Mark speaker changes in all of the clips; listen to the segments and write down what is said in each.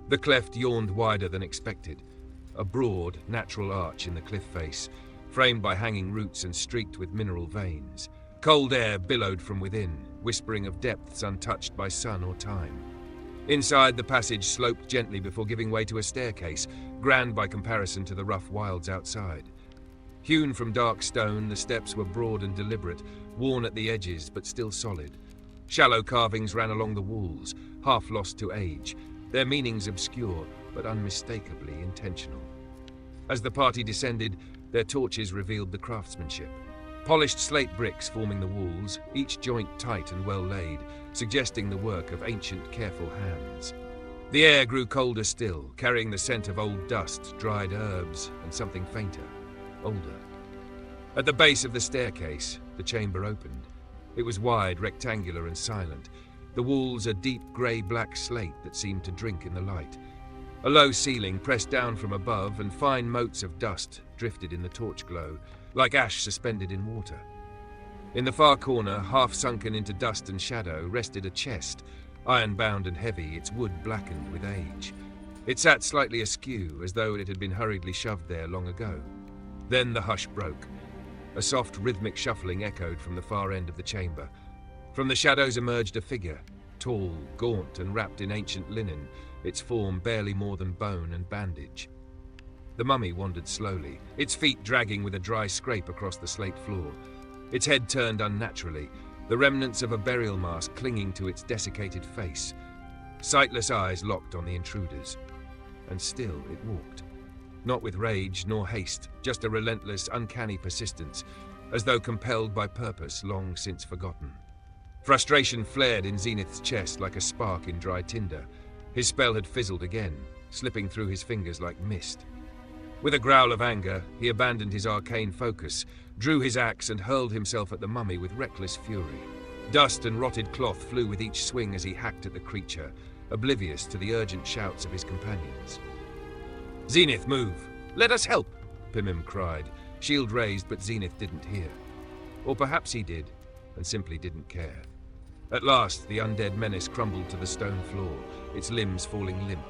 Speaker 1: The cleft yawned wider than expected, a broad, natural arch in the cliff face, framed by hanging roots and streaked with mineral veins. Cold air billowed from within, whispering of depths untouched by sun or time. Inside, the passage sloped gently before giving way to a staircase, grand by comparison to the rough wilds outside. Hewn from dark stone, the steps were broad and deliberate, worn at the edges but still solid. Shallow carvings ran along the walls, half lost to age, their meanings obscure but unmistakably intentional. As the party descended, their torches revealed the craftsmanship. Polished slate bricks forming the walls, each joint tight and well laid, suggesting the work of ancient, careful hands. The air grew colder still, carrying the scent of old dust, dried herbs, and something fainter, older. At the base of the staircase, the chamber opened. It was wide, rectangular, and silent. The walls a deep grey-black slate that seemed to drink in the light. A low ceiling pressed down from above, and fine motes of dust drifted in the torch glow, like ash suspended in water. In the far corner, half sunken into dust and shadow, rested a chest, iron-bound and heavy, its wood blackened with age. It sat slightly askew, as though it had been hurriedly shoved there long ago. Then the hush broke. A soft, rhythmic shuffling echoed from the far end of the chamber. From the shadows emerged a figure, tall, gaunt, and wrapped in ancient linen, its form barely more than bone and bandage. The mummy wandered slowly, its feet dragging with a dry scrape across the slate floor. Its head turned unnaturally, the remnants of a burial mask clinging to its desiccated face. Sightless eyes locked on the intruders. And still it walked. Not with rage nor haste, just a relentless, uncanny persistence, as though compelled by purpose long since forgotten. Frustration flared in Zenith's chest like a spark in dry tinder. His spell had fizzled again, slipping through his fingers like mist. With a growl of anger, he abandoned his arcane focus, drew his axe and hurled himself at the mummy with reckless fury. Dust and rotted cloth flew with each swing as he hacked at the creature, oblivious to the urgent shouts of his companions. "Zenith, move! Let us help!" Pimim cried, shield raised, but Zenith didn't hear. Or perhaps he did, and simply didn't care. At last, the undead menace crumbled to the stone floor, its limbs falling limp.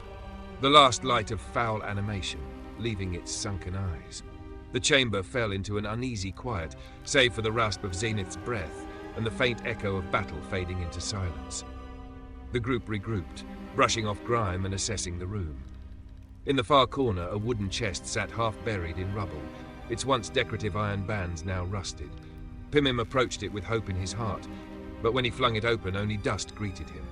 Speaker 1: The last light of foul animation, leaving its sunken eyes. The chamber fell into an uneasy quiet, save for the rasp of Zenith's breath and the faint echo of battle fading into silence. The group regrouped, brushing off grime and assessing the room. In the far corner, a wooden chest sat half buried in rubble, its once decorative iron bands now rusted. Pimim approached it with hope in his heart, but when he flung it open, only dust greeted him.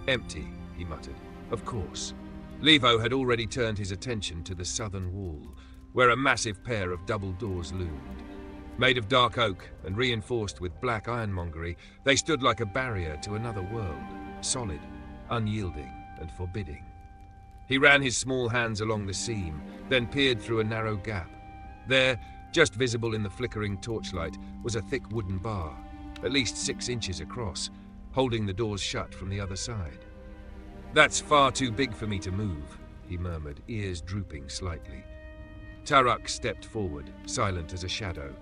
Speaker 1: "Empty," he muttered. "Of course." Levo had already turned his attention to the southern wall, where a massive pair of double doors loomed. Made of dark oak and reinforced with black ironmongery, they stood like a barrier to another world, solid, unyielding, and forbidding. He ran his small hands along the seam, then peered through a narrow gap. There, just visible in the flickering torchlight, was a thick wooden bar, at least 6 inches across, holding the doors shut from the other side. "That's far too big for me to move," he murmured, ears drooping slightly. Tarak stepped forward, silent as a shadow.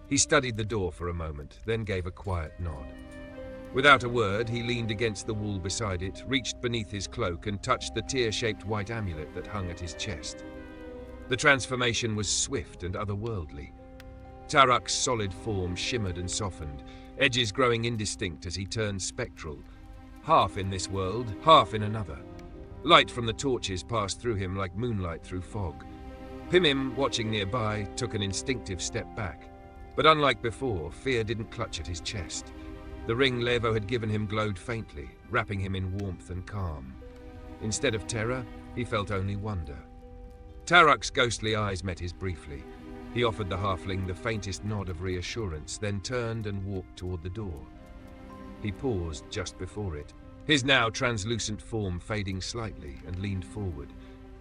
Speaker 1: He studied the door for a moment, then gave a quiet nod. Without a word, he leaned against the wall beside it, reached beneath his cloak, and touched the tear-shaped white amulet that hung at his chest. The transformation was swift and otherworldly. Tarak's solid form shimmered and softened, edges growing indistinct as he turned spectral, half in this world, half in another. Light from the torches passed through him like moonlight through fog. Pimim, watching nearby, took an instinctive step back. But unlike before, fear didn't clutch at his chest. The ring Levo had given him glowed faintly, wrapping him in warmth and calm. Instead of terror, he felt only wonder. Tarak's ghostly eyes met his briefly. He offered the halfling the faintest nod of reassurance, then turned and walked toward the door. He paused just before it, his now translucent form fading slightly, and leaned forward.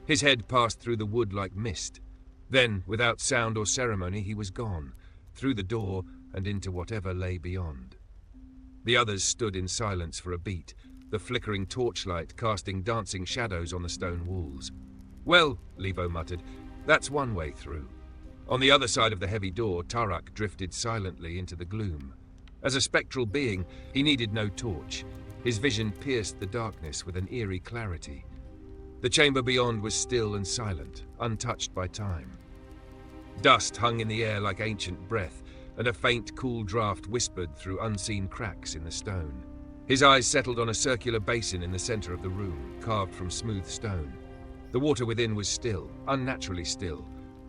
Speaker 1: His head passed through the wood like mist. Then, without sound or ceremony, he was gone, through the door and into whatever lay beyond. The others stood in silence for a beat, the flickering torchlight casting dancing shadows on the stone walls. "Well," Levo muttered, "that's one way through." On the other side of the heavy door, Tarak drifted silently into the gloom. As a spectral being, he needed no torch. His vision pierced the darkness with an eerie clarity. The chamber beyond was still and silent, untouched by time. Dust hung in the air like ancient breath, and a faint, cool draught whispered through unseen cracks in the stone. His eyes settled on a circular basin in the center of the room, carved from smooth stone. The water within was still, unnaturally still,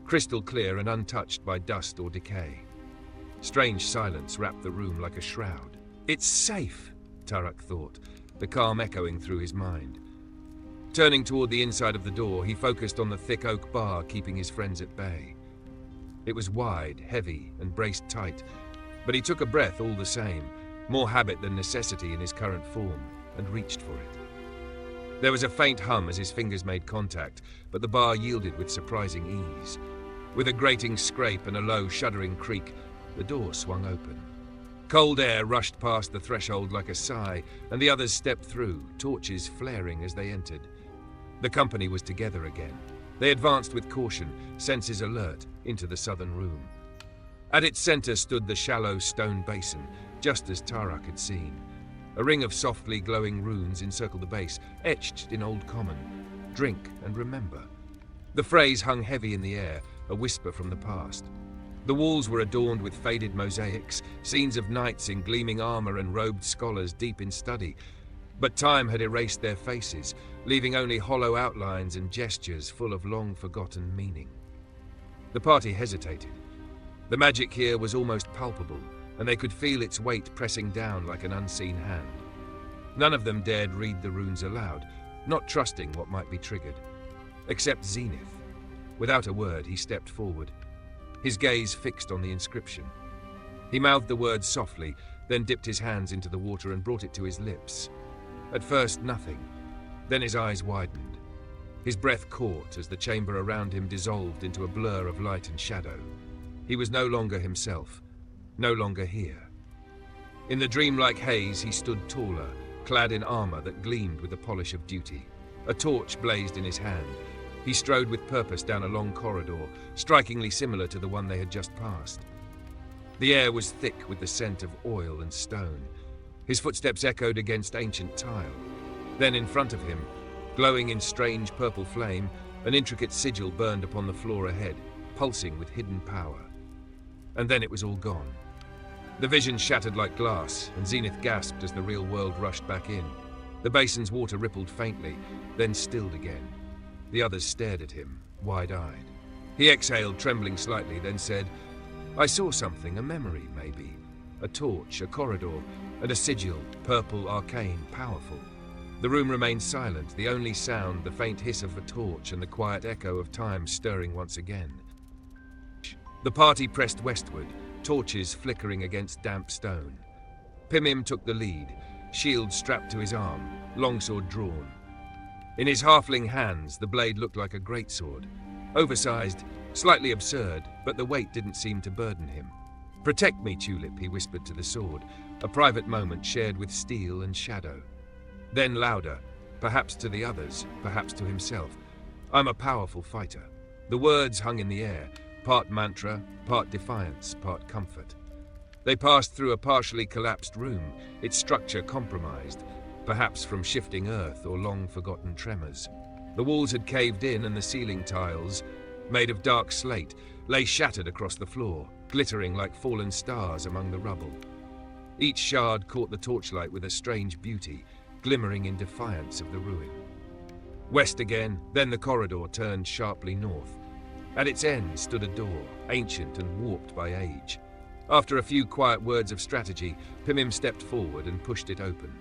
Speaker 1: crystal clear and untouched by dust or decay. Strange silence wrapped the room like a shroud. "It's safe," Tarak thought, the calm echoing through his mind. Turning toward the inside of the door, he focused on the thick oak bar keeping his friends at bay. It was wide, heavy, and braced tight, but he took a breath all the same, more habit than necessity in his current form, and reached for it. There was a faint hum as his fingers made contact, but the bar yielded with surprising ease. With a grating scrape and a low, shuddering creak, the door swung open. Cold air rushed past the threshold like a sigh, and the others stepped through, torches flaring as they entered. The company was together again. They advanced with caution, senses alert, into the southern room. At its center stood the shallow stone basin, just as Tarak had seen. A ring of softly glowing runes encircled the base, etched in Old Common. "Drink and remember." The phrase hung heavy in the air, a whisper from the past. The walls were adorned with faded mosaics, scenes of knights in gleaming armor and robed scholars deep in study. But time had erased their faces, leaving only hollow outlines and gestures full of long-forgotten meaning. The party hesitated. The magic here was almost palpable, and they could feel its weight pressing down like an unseen hand. None of them dared read the runes aloud, not trusting what might be triggered. Except Zenith. Without a word, he stepped forward, his gaze fixed on the inscription. He mouthed the words softly, then dipped his hands into the water and brought it to his lips. At first, nothing. Then his eyes widened. His breath caught as the chamber around him dissolved into a blur of light and shadow. He was no longer himself, no longer here. In the dreamlike haze, he stood taller, clad in armor that gleamed with the polish of duty. A torch blazed in his hand. He strode with purpose down a long corridor, strikingly similar to the one they had just passed. The air was thick with the scent of oil and stone. His footsteps echoed against ancient tile. Then in front of him, glowing in strange purple flame, an intricate sigil burned upon the floor ahead, pulsing with hidden power. And then it was all gone. The vision shattered like glass, and Zenith gasped as the real world rushed back in. The basin's water rippled faintly, then stilled again. The others stared at him, wide-eyed. He exhaled, trembling slightly, then said, "I saw something, a memory, maybe. A torch, a corridor, and a sigil, purple, arcane, powerful." The room remained silent, the only sound the faint hiss of a torch and the quiet echo of time stirring once again. The party pressed westward, torches flickering against damp stone. Pimim took the lead, shield strapped to his arm, longsword drawn. In his halfling hands, the blade looked like a greatsword. Oversized, slightly absurd, but the weight didn't seem to burden him. "Protect me, Tulip," he whispered to the sword, a private moment shared with steel and shadow. Then louder, perhaps to the others, perhaps to himself, "I'm a powerful fighter." The words hung in the air, part mantra, part defiance, part comfort. They passed through a partially collapsed room, its structure compromised, perhaps from shifting earth or long-forgotten tremors. The walls had caved in and the ceiling tiles, made of dark slate, lay shattered across the floor, glittering like fallen stars among the rubble. Each shard caught the torchlight with a strange beauty, glimmering in defiance of the ruin. West again, then the corridor turned sharply north. At its end stood a door, ancient and warped by age. After a few quiet words of strategy, Pimim stepped forward and pushed it open.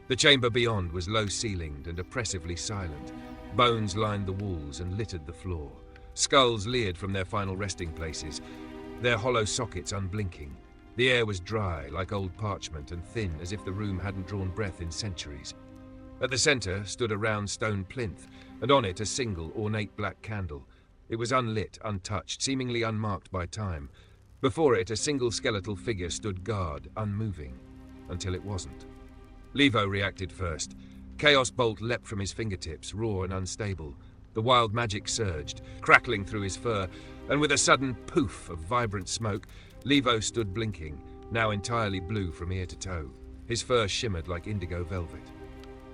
Speaker 1: The chamber beyond was low-ceilinged and oppressively silent. Bones lined the walls and littered the floor. Skulls leered from their final resting places, their hollow sockets unblinking. The air was dry, like old parchment, and thin, as if the room hadn't drawn breath in centuries. At the center stood a round stone plinth, and on it a single, ornate black candle. It was unlit, untouched, seemingly unmarked by time. Before it, a single skeletal figure stood guard, unmoving, until it wasn't. Levo reacted first. Chaos bolt leapt from his fingertips, raw and unstable. The wild magic surged, crackling through his fur, and with a sudden poof of vibrant smoke, Levo stood blinking, now entirely blue from ear to toe. His fur shimmered like indigo velvet.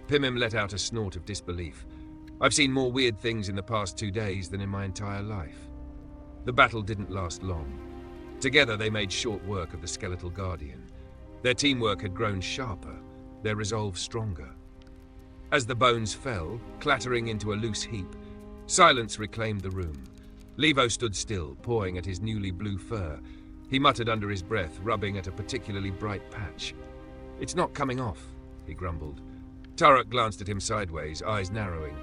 Speaker 1: Pimim let out a snort of disbelief. I've seen more weird things in the past 2 days than in my entire life. The battle didn't last long. Together they made short work of the skeletal guardian. Their teamwork had grown sharper, their resolve stronger. As the bones fell, clattering into a loose heap, silence reclaimed the room. Levo stood still, pawing at his newly blue fur. He muttered under his breath, rubbing at a particularly bright patch. "It's not coming off," he grumbled. Tarak glanced at him sideways, eyes narrowing.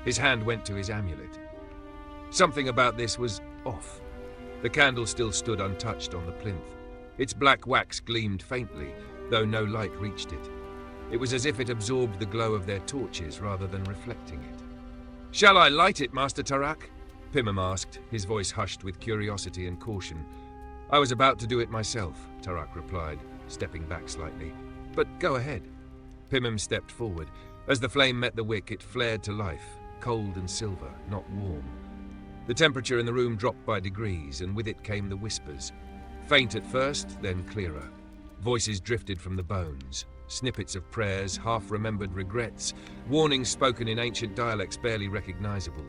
Speaker 1: His hand went to his amulet. Something about this was off. The candle still stood untouched on the plinth. Its black wax gleamed faintly, though no light reached it. It was as if it absorbed the glow of their torches rather than reflecting it. "Shall I light it, Master Tarak?" Pimim asked, his voice hushed with curiosity and caution. "I was about to do it myself," Tarak replied, stepping back slightly. "But go ahead." Pimim stepped forward. As the flame met the wick, it flared to life, cold and silver, not warm. The temperature in the room dropped by degrees, and with it came the whispers. Faint at first, then clearer. Voices drifted from the bones. Snippets of prayers, half-remembered regrets, warnings spoken in ancient dialects barely recognizable.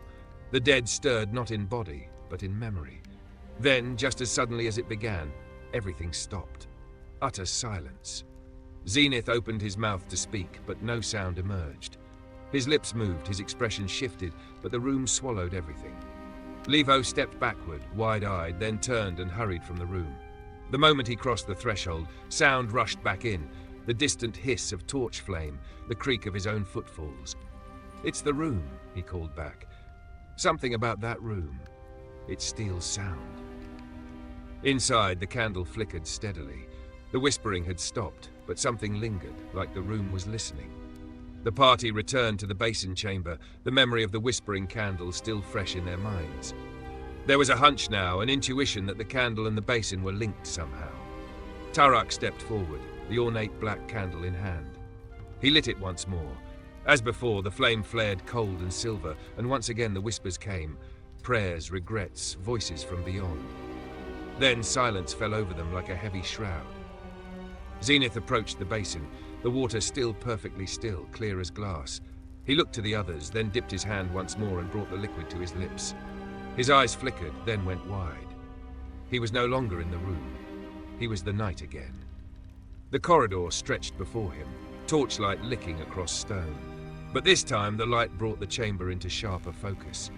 Speaker 1: The dead stirred not in body, but in memory. Then, just as suddenly as it began, everything stopped. Utter silence. Zenith opened his mouth to speak, but no sound emerged. His lips moved, his expression shifted, but the room swallowed everything. Levo stepped backward, wide-eyed, then turned and hurried from the room. The moment he crossed the threshold, sound rushed back in, the distant hiss of torch flame, the creak of his own footfalls. "It's the room," he called back. "Something about that room. It steals sound." Inside, the candle flickered steadily. The whispering had stopped, but something lingered, like the room was listening. The party returned to the basin chamber, the memory of the whispering candle still fresh in their minds. There was a hunch now, an intuition that the candle and the basin were linked somehow. Tarak stepped forward, the ornate black candle in hand. He lit it once more. As before, the flame flared cold and silver, and once again the whispers came. Prayers, regrets, voices from beyond. Then silence fell over them like a heavy shroud. Zenith approached the basin, the water still perfectly still, clear as glass. He looked to the others, then dipped his hand once more and brought the liquid to his lips. His eyes flickered, then went wide. He was no longer in the room. He was the night again. The corridor stretched before him, torchlight licking across stone. But this time the light brought the chamber into sharper focus.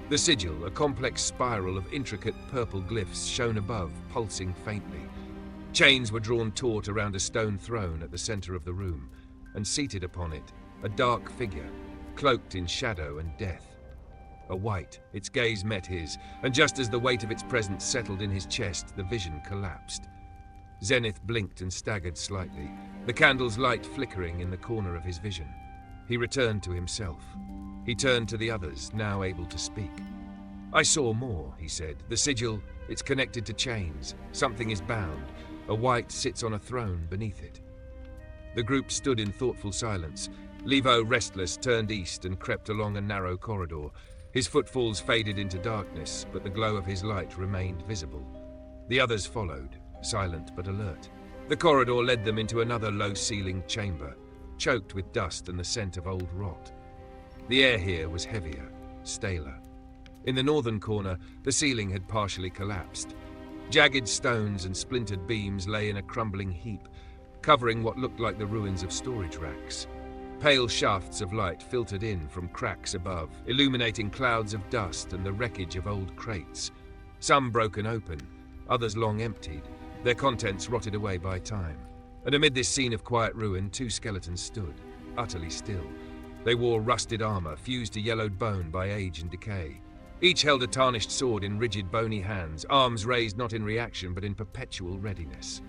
Speaker 1: The sigil, a complex spiral of intricate purple glyphs, shone above, pulsing faintly. Chains were drawn taut around a stone throne at the center of the room, and seated upon it, a dark figure, cloaked in shadow and death. A wight, its gaze met his, and just as the weight of its presence settled in his chest, the vision collapsed. Zenith blinked and staggered slightly, the candle's light flickering in the corner of his vision. He returned to himself. He turned to the others, now able to speak. "I saw more," he said. "The sigil, it's connected to chains. Something is bound. A wight sits on a throne beneath it." The group stood in thoughtful silence. Levo, restless, turned east and crept along a narrow corridor. His footfalls faded into darkness, but the glow of his light remained visible. The others followed, silent but alert. The corridor led them into another low-ceilinged chamber, choked with dust and the scent of old rot. The air here was heavier, staler. In the northern corner, the ceiling had partially collapsed. Jagged stones and splintered beams lay in a crumbling heap, covering what looked like the ruins of storage racks. Pale shafts of light filtered in from cracks above, illuminating clouds of dust and the wreckage of old crates. Some broken open, others long emptied, their contents rotted away by time. And amid this scene of quiet ruin, 2 skeletons stood, utterly still. They wore rusted armor, fused to yellowed bone by age and decay. Each held a tarnished sword in rigid, bony hands, arms raised not in reaction but in perpetual readiness.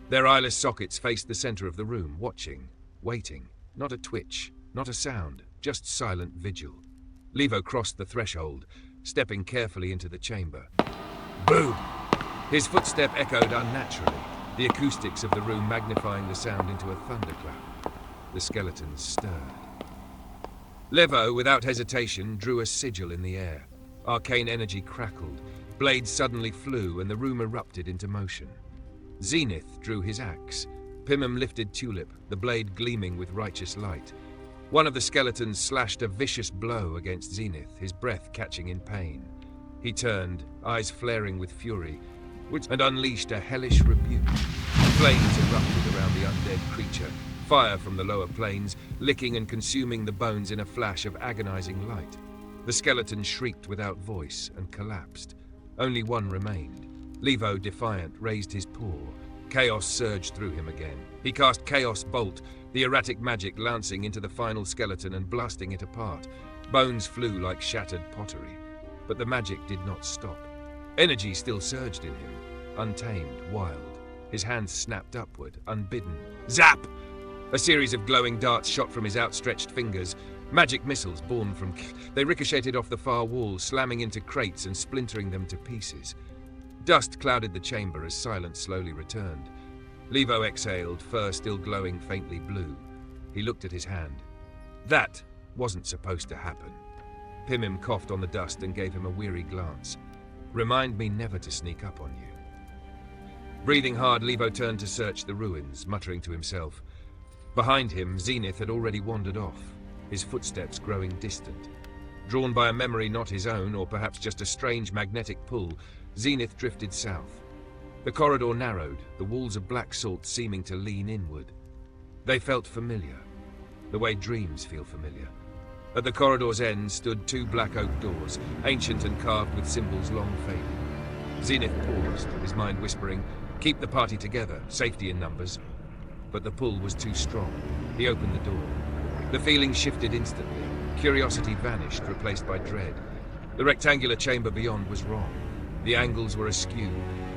Speaker 1: Their eyeless sockets faced the center of the room, watching, waiting. Not a twitch, not a sound, just silent vigil. Levo crossed the threshold, stepping carefully into the chamber. Boom! His footstep echoed unnaturally, the acoustics of the room magnifying the sound into a thunderclap. The skeletons stirred. Levo, without hesitation, drew a sigil in the air. Arcane energy crackled, blades suddenly flew, and the room erupted into motion. Zenith drew his axe. Pimim lifted Tulip, the blade gleaming with righteous light. One of the skeletons slashed a vicious blow against Zenith, his breath catching in pain. He turned, eyes flaring with fury, and unleashed a hellish rebuke. Flames erupted around the undead creature, fire from the lower planes, licking and consuming the bones in a flash of agonizing light. The skeleton shrieked without voice and collapsed. Only one remained. Levo, defiant, raised his paw. Chaos surged through him again. He cast Chaos Bolt, the erratic magic lancing into the final skeleton and blasting it apart. Bones flew like shattered pottery. But the magic did not stop. Energy still surged in him, untamed, wild. His hands snapped upward, unbidden. Zap! A series of glowing darts shot from his outstretched fingers. Magic missiles born from... They ricocheted off the far wall, slamming into crates and splintering them to pieces. Dust clouded the chamber as silence slowly returned. Levo exhaled, fur still glowing faintly blue. He looked at his hand. That wasn't supposed to happen. Pimim coughed on the dust and gave him a weary glance. Remind me never to sneak up on you. Breathing hard, Levo turned to search the ruins, muttering to himself. Behind him, Zenith had already wandered off, his footsteps growing distant. Drawn by a memory not his own, or perhaps just a strange magnetic pull, Zenith drifted south. The corridor narrowed, the walls of black salt seeming to lean inward. They felt familiar, the way dreams feel familiar. At the corridor's end stood two black oak doors, ancient and carved with symbols long faded. Zenith paused, his mind whispering, "Keep the party together, safety in numbers." But the pull was too strong. He opened the door. The feeling shifted instantly. Curiosity vanished, replaced by dread. The rectangular chamber beyond was wrong. The angles were askew,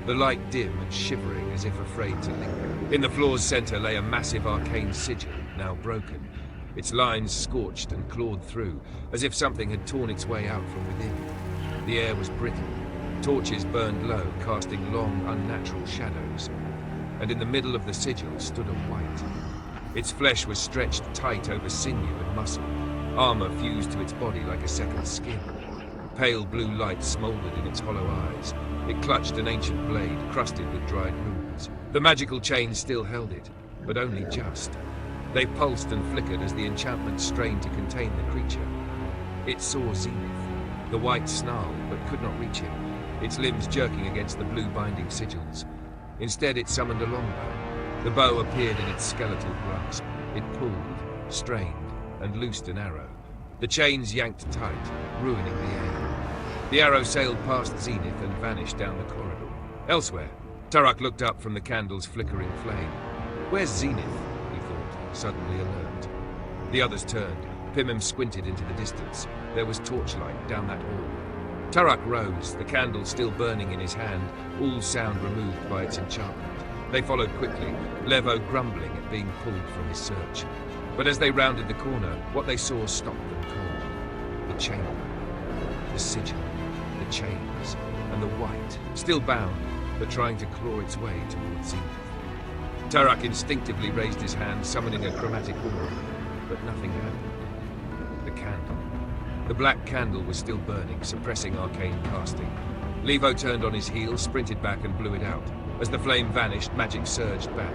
Speaker 1: the light dim and shivering as if afraid to linger. In the floor's center lay a massive arcane sigil, now broken, its lines scorched and clawed through, as if something had torn its way out from within. The air was brittle. Torches burned low, casting long, unnatural shadows. And in the middle of the sigil stood a white. Its flesh was stretched tight over sinew and muscle. Armor fused to its body like a second skin. Pale blue light smoldered in its hollow eyes. It clutched an ancient blade, crusted with dried runes. The magical chains still held it, but only just. They pulsed and flickered as the enchantment strained to contain the creature. It saw Zenith. The white snarled, but could not reach him, its limbs jerking against the blue binding sigils. Instead, it summoned a longbow. The bow appeared in its skeletal grasp. It pulled, strained, and loosed an arrow. The chains yanked tight, ruining the aim. The arrow sailed past Zenith and vanished down the corridor. Elsewhere, Tarak looked up from the candle's flickering flame. "Where's Zenith?" he thought, suddenly alert. The others turned. Pimim squinted into the distance. There was torchlight down that hall. Tarak rose, the candle still burning in his hand, all sound removed by its enchantment. They followed quickly, Levo grumbling at being pulled from his search. But as they rounded the corner, what they saw stopped them cold. The chamber, the sigil, the chains, and the white, still bound, but trying to claw its way towards Zenith. Tarak instinctively raised his hand, summoning a chromatic aura, but nothing happened. The candle. The black candle was still burning, suppressing arcane casting. Levo turned on his heel, sprinted back and blew it out. As the flame vanished, magic surged back.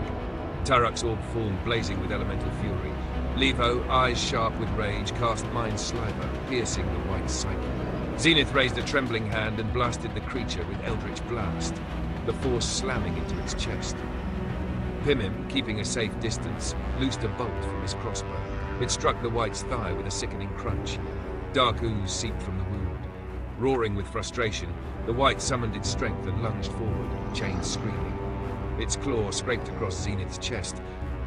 Speaker 1: Tarak's orb form blazing with elemental fury. Levo, eyes sharp with rage, cast Mind Sliver, piercing the white psyche. Zenith raised a trembling hand and blasted the creature with Eldritch Blast, the force slamming into its chest. Pimim, keeping a safe distance, loosed a bolt from his crossbow. It struck the white's thigh with a sickening crunch. Dark ooze seeped from the wound. Roaring with frustration, the white summoned its strength and lunged forward, chains screaming. Its claw scraped across Zenith's chest,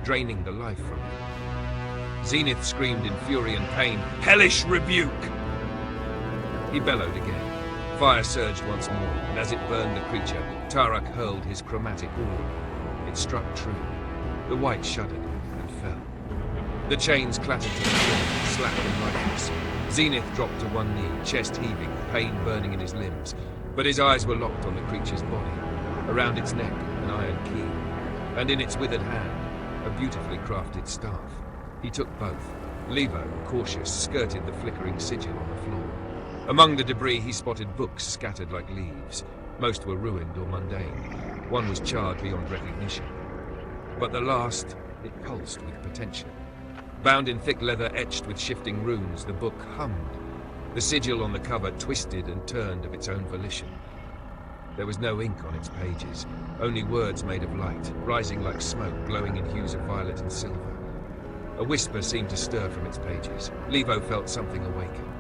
Speaker 1: draining the life from him. Zenith screamed in fury and pain, "Hellish rebuke!" He bellowed again. Fire surged once more, and as it burned the creature, Tarak hurled his chromatic orb. It struck true. The white shuddered and fell. The chains clattered to the floor, slapped and lifeless. Zenith dropped to one knee, chest heaving, pain burning in his limbs, but his eyes were locked on the creature's body. Around its neck, an iron key, and in its withered hand, a beautifully crafted staff. He took both. Levo, cautious, skirted the flickering sigil on the floor. Among the debris he spotted books scattered like leaves. Most were ruined or mundane. One was charred beyond recognition. But the last, it pulsed with potential. Bound in thick leather etched with shifting runes, the book hummed. The sigil on the cover twisted and turned of its own volition. There was no ink on its pages, only words made of light, rising like smoke, glowing in hues of violet and silver. A whisper seemed to stir from its pages. Levo felt something awaken.